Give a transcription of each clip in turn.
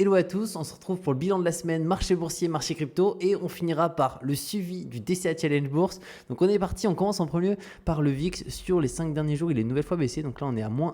Hello à tous, on se retrouve pour le bilan de la semaine marché boursier, marché crypto et on finira par le suivi du DCA Challenge Bourse. Donc on est parti, on commence en premier lieu par le VIX sur les 5 derniers jours, il est une nouvelle fois baissé. Donc là on est à moins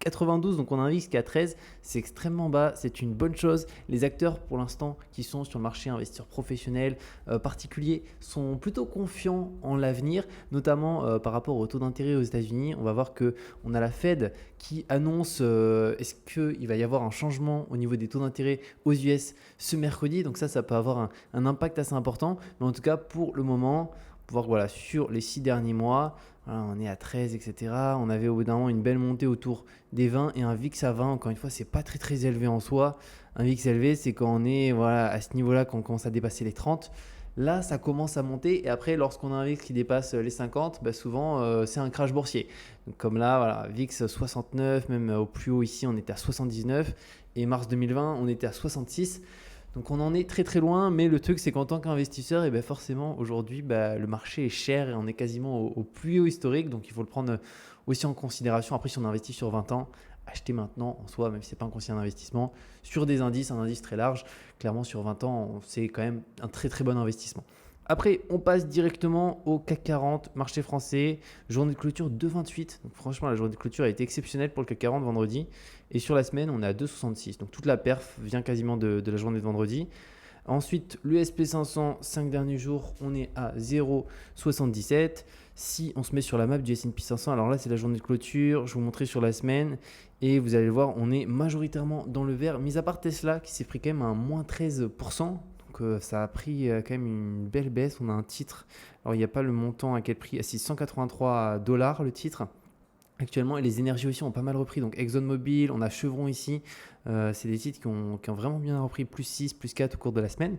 1,92, donc on a un VIX qui est à 13, c'est extrêmement bas, c'est une bonne chose. Les acteurs pour l'instant qui sont sur le marché investisseurs professionnels, particuliers, sont plutôt confiants en l'avenir, notamment par rapport au taux d'intérêt aux États-Unis. On va voir qu'on a la Fed qui annonce est-ce qu'il va y avoir un changement au niveau des taux d'intérêt aux US ce mercredi. Donc ça peut avoir un impact assez important. Mais en tout cas, pour le moment, on peut voir que voilà, sur les 6 derniers mois, voilà, on est à 13, etc. On avait au bout d'un moment une belle montée autour des 20 et un VIX à 20. Encore une fois, c'est pas très élevé en soi. Un VIX élevé, c'est quand on est à ce niveau-là, quand on commence à dépasser les 30. Là, ça commence à monter et après, lorsqu'on a un VIX qui dépasse les 50, souvent, c'est un crash boursier. Donc, comme là, voilà, VIX 69, même au plus haut ici, on était à 79 et mars 2020, on était à 66. Donc, on en est très loin, mais le truc, c'est qu'en tant qu'investisseur, forcément, aujourd'hui, le marché est cher et on est quasiment au plus haut historique. Donc, il faut le prendre aussi en considération. Après, si on investit sur 20 ans, acheter maintenant en soi, même si ce n'est pas un conseil d'investissement, sur des indices, un indice très large, clairement sur 20 ans, c'est quand même un très bon investissement. Après, on passe directement au CAC 40, marché français, journée de clôture 2,28. Donc franchement, la journée de clôture a été exceptionnelle pour le CAC 40 vendredi. Et sur la semaine, on est à 2,66. Donc toute la perf vient quasiment de la journée de vendredi. Ensuite, le SP500, 5 derniers jours, on est à 0,77. Si on se met sur la map du S&P 500, alors là, c'est la journée de clôture. Je vais vous montrer sur la semaine. Et vous allez le voir, on est majoritairement dans le vert. Mis à part Tesla, qui s'est pris quand même un moins 13%. Donc ça a pris quand même une belle baisse. On a un titre. Alors, il n'y a pas le montant à quel prix. À 683 $ le titre actuellement, et les énergies aussi ont pas mal repris. Donc ExxonMobil, on a Chevron ici, c'est des titres qui ont vraiment bien repris, plus 6, plus 4 au cours de la semaine.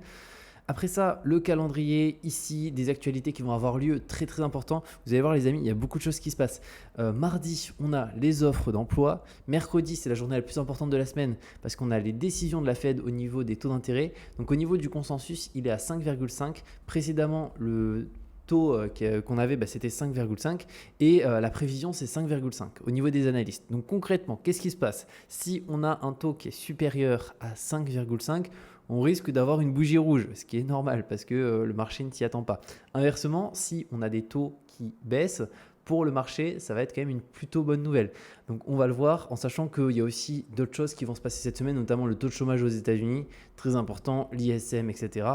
Après ça, le calendrier ici, des actualités qui vont avoir lieu très important. Vous allez voir les amis, il y a beaucoup de choses qui se passent. Mardi, on a les offres d'emploi. Mercredi, c'est la journée la plus importante de la semaine parce qu'on a les décisions de la Fed au niveau des taux d'intérêt. Donc au niveau du consensus, il est à 5,5. Précédemment, le taux qu'on avait, c'était 5,5 et la prévision, c'est 5,5 au niveau des analystes. Donc concrètement, qu'est-ce qui se passe? Si on a un taux qui est supérieur à 5,5, on risque d'avoir une bougie rouge, ce qui est normal parce que le marché ne s'y attend pas. Inversement, si on a des taux qui baissent, pour le marché, ça va être quand même une plutôt bonne nouvelle. Donc on va le voir en sachant qu'il y a aussi d'autres choses qui vont se passer cette semaine, notamment le taux de chômage aux États-Unis, très important, l'ISM, etc.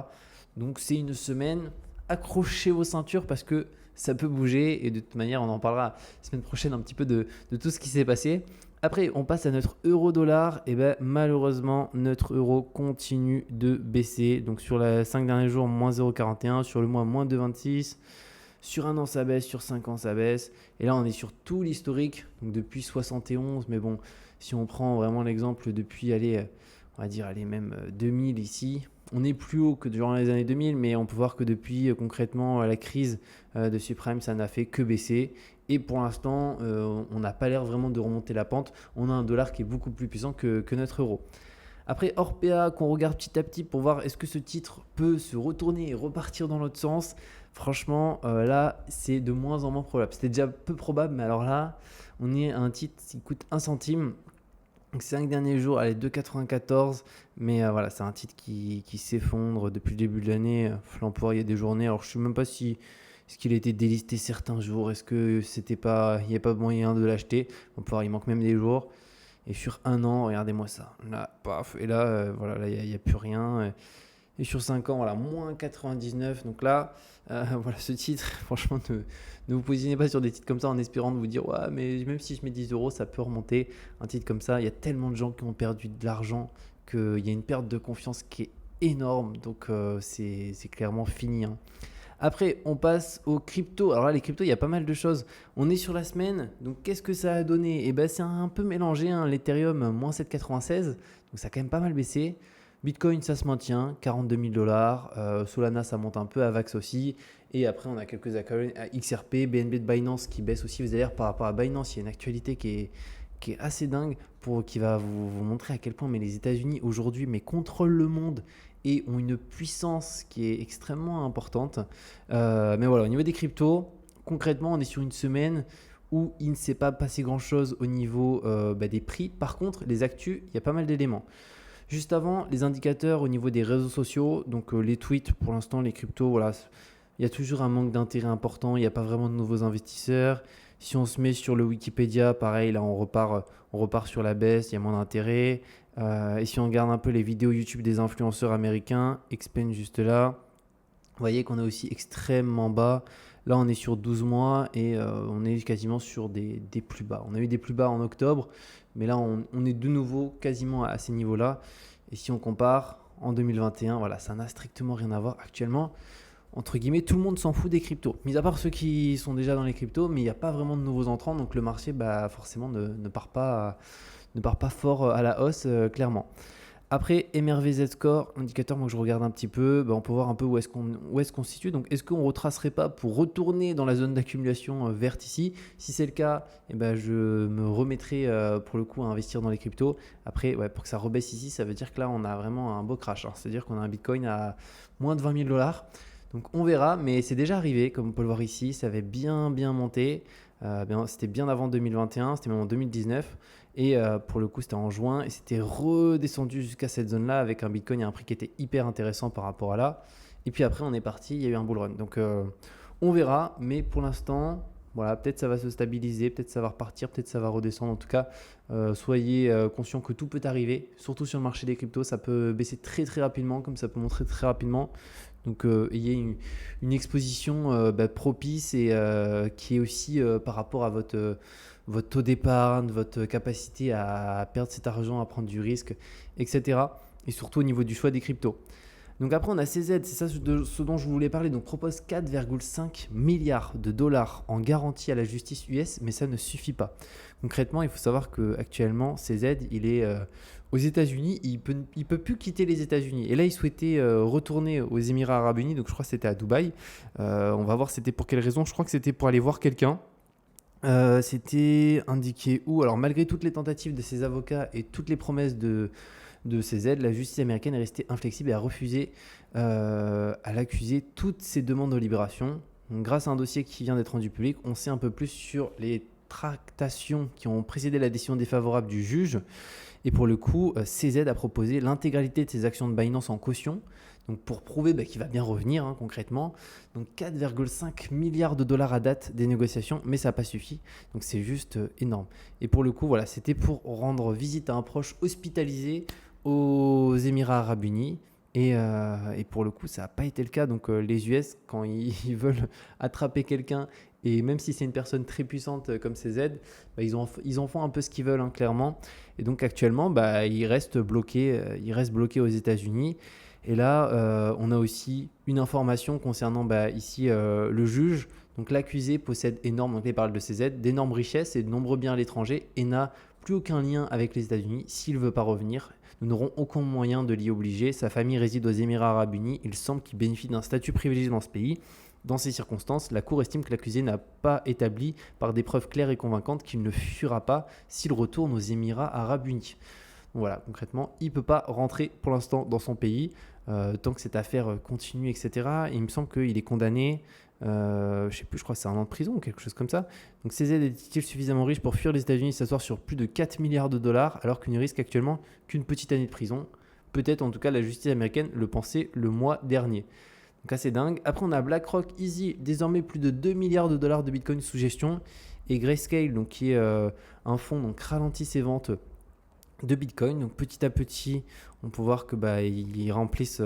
Donc c'est une semaine, accrochez vos ceintures parce que ça peut bouger et de toute manière on en parlera la semaine prochaine un petit peu de tout ce qui s'est passé. Après on passe à notre euro-dollar et malheureusement notre euro continue de baisser. Donc sur les 5 derniers jours moins 0,41, sur le mois moins 2,26, sur un an ça baisse, sur 5 ans ça baisse et là on est sur tout l'historique, donc depuis 71, mais bon si on prend vraiment l'exemple depuis on va dire même 2000 ici, on est plus haut que durant les années 2000, mais on peut voir que depuis concrètement la crise de subprime, ça n'a fait que baisser. Et pour l'instant, on n'a pas l'air vraiment de remonter la pente. On a un dollar qui est beaucoup plus puissant que notre euro. Après Orpea, qu'on regarde petit à petit pour voir est-ce que ce titre peut se retourner et repartir dans l'autre sens. Franchement, là, c'est de moins en moins probable. C'était déjà peu probable, mais alors là, on est à un titre qui coûte 1 centime. Donc 5 derniers jours, allez, 2,94, mais voilà, c'est un titre qui s'effondre depuis le début de l'année. L'emploi, il y a des journées, alors je ne sais même pas si est-ce qu'il a été délisté certains jours, est-ce que il n'y a pas moyen de l'acheter. Il manque même des jours. Et sur un an, regardez-moi ça, là, paf, et là, voilà, là, il n'y a plus rien. Et sur 5 ans, voilà, moins 99. Donc là, voilà, ce titre, franchement, ne vous positionnez pas sur des titres comme ça en espérant de vous dire, ouais, mais même si je mets 10 euros, ça peut remonter. Un titre comme ça, il y a tellement de gens qui ont perdu de l'argent qu'il y a une perte de confiance qui est énorme. Donc, c'est clairement fini, hein. Après, on passe aux cryptos. Alors là, les cryptos, il y a pas mal de choses. On est sur la semaine, donc qu'est-ce que ça a donné? C'est un peu mélangé, hein. L'Ethereum, moins 7,96, donc ça a quand même pas mal baissé. Bitcoin, ça se maintient, 42 000 $. Solana, ça monte un peu, Avax aussi. Et après, on a quelques accords à XRP, BNB de Binance qui baisse aussi. Vous allez voir, par rapport à Binance, il y a une actualité qui est assez dingue qui va vous montrer à quel point les États-Unis aujourd'hui contrôlent le monde et ont une puissance qui est extrêmement importante. Mais voilà, au niveau des cryptos, concrètement, on est sur une semaine où il ne s'est pas passé grand-chose au niveau des prix. Par contre, les actus, il y a pas mal d'éléments. Juste avant, les indicateurs au niveau des réseaux sociaux, donc les tweets, pour l'instant, les cryptos, voilà, il y a toujours un manque d'intérêt important, il n'y a pas vraiment de nouveaux investisseurs. Si on se met sur le Wikipédia, pareil, là on repart sur la baisse, il y a moins d'intérêt. Et si on regarde un peu les vidéos YouTube des influenceurs américains, Xpeng juste là, vous voyez qu'on est aussi extrêmement bas. Là, on est sur 12 mois et on est quasiment sur des plus bas. On a eu des plus bas en octobre, mais là, on est de nouveau quasiment à ces niveaux-là. Et si on compare en 2021, voilà, ça n'a strictement rien à voir. Actuellement, entre guillemets, tout le monde s'en fout des cryptos. Mis à part ceux qui sont déjà dans les cryptos, mais il n'y a pas vraiment de nouveaux entrants. Donc le marché, bah, forcément, ne part pas fort à la hausse, clairement. Après, MRV Score, indicateur moi que je regarde un petit peu, bah, on peut voir un peu où est-ce qu'on se situe. Donc, est-ce qu'on ne retracerait pas pour retourner dans la zone d'accumulation verte ici? Si c'est le cas, eh ben, je me remettrai pour le coup à investir dans les cryptos. Après, ouais, pour que ça rebaisse ici, ça veut dire que là, on a vraiment un beau crash. C'est-à-dire qu'on a un Bitcoin à moins de 20 000 dollars. Donc, on verra, mais c'est déjà arrivé, comme on peut le voir ici. Ça avait bien monté. C'était bien avant 2021, c'était même en 2019. Et pour le coup, c'était en juin et c'était redescendu jusqu'à cette zone-là avec un Bitcoin à un prix qui était hyper intéressant par rapport à là. Et puis après, on est parti, il y a eu un bull run. Donc on verra, mais pour l'instant, voilà, peut-être ça va se stabiliser, peut-être ça va repartir, peut-être ça va redescendre. En tout cas, soyez conscients que tout peut arriver, surtout sur le marché des cryptos. Ça peut baisser très très rapidement, comme ça peut monter très rapidement. Donc ayez une exposition propice et qui est aussi par rapport à votre taux d'épargne, votre capacité à perdre cet argent, à prendre du risque, etc. Et surtout au niveau du choix des cryptos. Donc après, on a CZ, c'est ça ce dont je voulais parler. Donc propose 4,5 milliards de dollars en garantie à la justice US, mais ça ne suffit pas. Concrètement, il faut savoir qu'actuellement, CZ, il est aux États-Unis, il peut plus quitter les États-Unis. Et là, il souhaitait retourner aux Émirats Arabes Unis, donc je crois que c'était à Dubaï. On va voir c'était pour quelle raison. Je crois que c'était pour aller voir quelqu'un. C'était indiqué où? Alors malgré toutes les tentatives de ses avocats et toutes les promesses de ces aides, la justice américaine est restée inflexible et a refusé à l'accuser toutes ses demandes de libération. Donc, grâce à un dossier qui vient d'être rendu public, on sait un peu plus sur les tractations qui ont précédé la décision défavorable du juge. Et pour le coup, CZ a proposé l'intégralité de ses actions de Binance en caution, donc pour prouver qu'il va bien revenir concrètement. Donc 4,5 milliards de dollars à date des négociations, mais ça n'a pas suffi. Donc c'est juste énorme. Et pour le coup, voilà, c'était pour rendre visite à un proche hospitalisé aux Émirats Arabes Unis. Et pour le coup, ça n'a pas été le cas. Donc les US, quand ils veulent attraper quelqu'un, et même si c'est une personne très puissante comme CZ, ils en font un peu ce qu'ils veulent, clairement. Et donc actuellement, ils restent bloqués aux États-Unis. Et là, on a aussi une information concernant ici le juge. Donc l'accusé possède donc il parle de CZ, d'énormes richesses et de nombreux biens à l'étranger et n'a plus aucun lien avec les États-Unis. S'il ne veut pas revenir, nous n'aurons aucun moyen de l'y obliger. Sa famille réside aux Émirats Arabes Unis. Il semble qu'il bénéficie d'un statut privilégié dans ce pays. Dans ces circonstances, la Cour estime que l'accusé n'a pas établi par des preuves claires et convaincantes qu'il ne fuira pas s'il retourne aux Émirats Arabes Unis. Voilà, concrètement, il ne peut pas rentrer pour l'instant dans son pays tant que cette affaire continue, etc. Et il me semble qu'il est condamné, je ne sais plus, je crois que c'est 1 an de prison ou quelque chose comme ça. Donc CZ est-il suffisamment riche pour fuir les États-Unis et s'asseoir sur plus de 4 milliards de dollars alors qu'il ne risque actuellement qu'une petite année de prison? Peut-être, en tout cas, la justice américaine le pensait le mois dernier. Donc assez dingue. Après, on a BlackRock Easy, désormais plus de 2 milliards de dollars de Bitcoin sous gestion. Et Grayscale, donc, qui est un fonds, donc ralentit ses ventes de Bitcoin. Donc petit à petit, on peut voir que ils remplissent.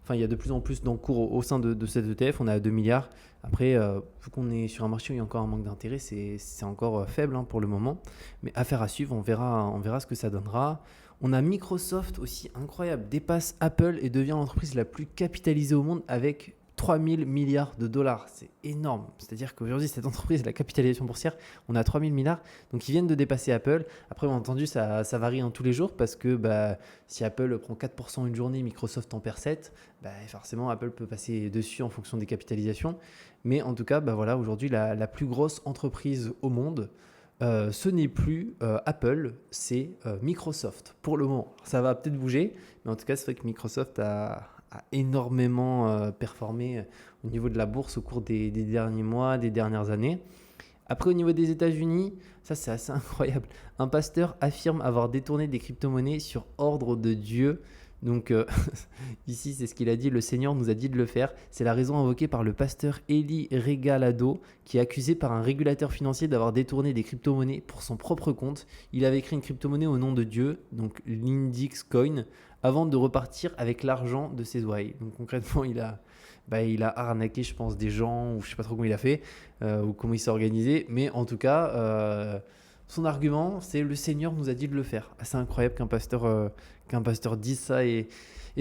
Il y a de plus en plus d'encours au sein de cet ETF. On est à 2 milliards. Après, vu qu'on est sur un marché où il y a encore un manque d'intérêt, c'est encore faible pour le moment. Mais affaire à suivre, on verra ce que ça donnera. On a Microsoft aussi, incroyable, dépasse Apple et devient l'entreprise la plus capitalisée au monde avec 3000 milliards de dollars. C'est énorme. C'est-à-dire qu'aujourd'hui, cette entreprise, la capitalisation boursière, on a 3000 milliards. Donc, ils viennent de dépasser Apple. Après, bien entendu, ça varie tous les jours parce que si Apple prend 4% une journée, Microsoft en perd 7%, forcément, Apple peut passer dessus en fonction des capitalisations. Mais en tout cas, voilà, aujourd'hui, la plus grosse entreprise au monde, ce n'est plus Apple, c'est Microsoft pour le moment. Ça va peut-être bouger, mais en tout cas, c'est vrai que Microsoft a énormément performé au niveau de la bourse au cours des derniers mois, des dernières années. Après, au niveau des États-Unis, ça c'est assez incroyable. Un pasteur affirme avoir détourné des crypto-monnaies sur ordre de Dieu. Donc ici, c'est ce qu'il a dit, le Seigneur nous a dit de le faire. C'est la raison invoquée par le pasteur Eli Regalado, qui est accusé par un régulateur financier d'avoir détourné des crypto-monnaies pour son propre compte. Il avait créé une crypto-monnaie au nom de Dieu, donc l'Index Coin, avant de repartir avec l'argent de ses ouailles. Donc concrètement, il a arnaqué, je pense, des gens, ou je sais pas trop comment il a fait, ou comment il s'est organisé. Mais en tout cas, son argument, c'est le Seigneur nous a dit de le faire. C'est incroyable qu'un pasteur dise ça et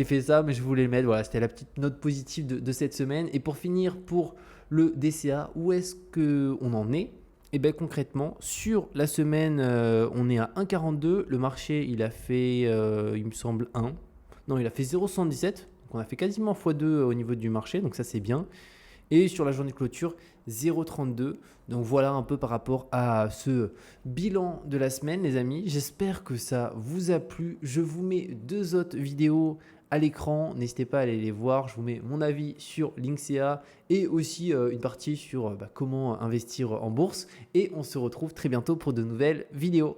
fait ça, mais je voulais le mettre. Voilà, c'était la petite note positive de cette semaine. Et pour finir, pour le DCA, où est-ce qu'on en est? Et bien concrètement, sur la semaine, on est à 1,42. Le marché, il a fait, il me semble, 1. Non, il a fait 0,77. Donc on a fait quasiment x2 au niveau du marché, donc ça c'est bien. Et sur la journée de clôture, 0,32. Donc voilà un peu par rapport à ce bilan de la semaine, les amis. J'espère que ça vous a plu. Je vous mets 2 autres vidéos à l'écran. N'hésitez pas à aller les voir. Je vous mets mon avis sur Linksea et aussi une partie sur comment investir en bourse. Et on se retrouve très bientôt pour de nouvelles vidéos.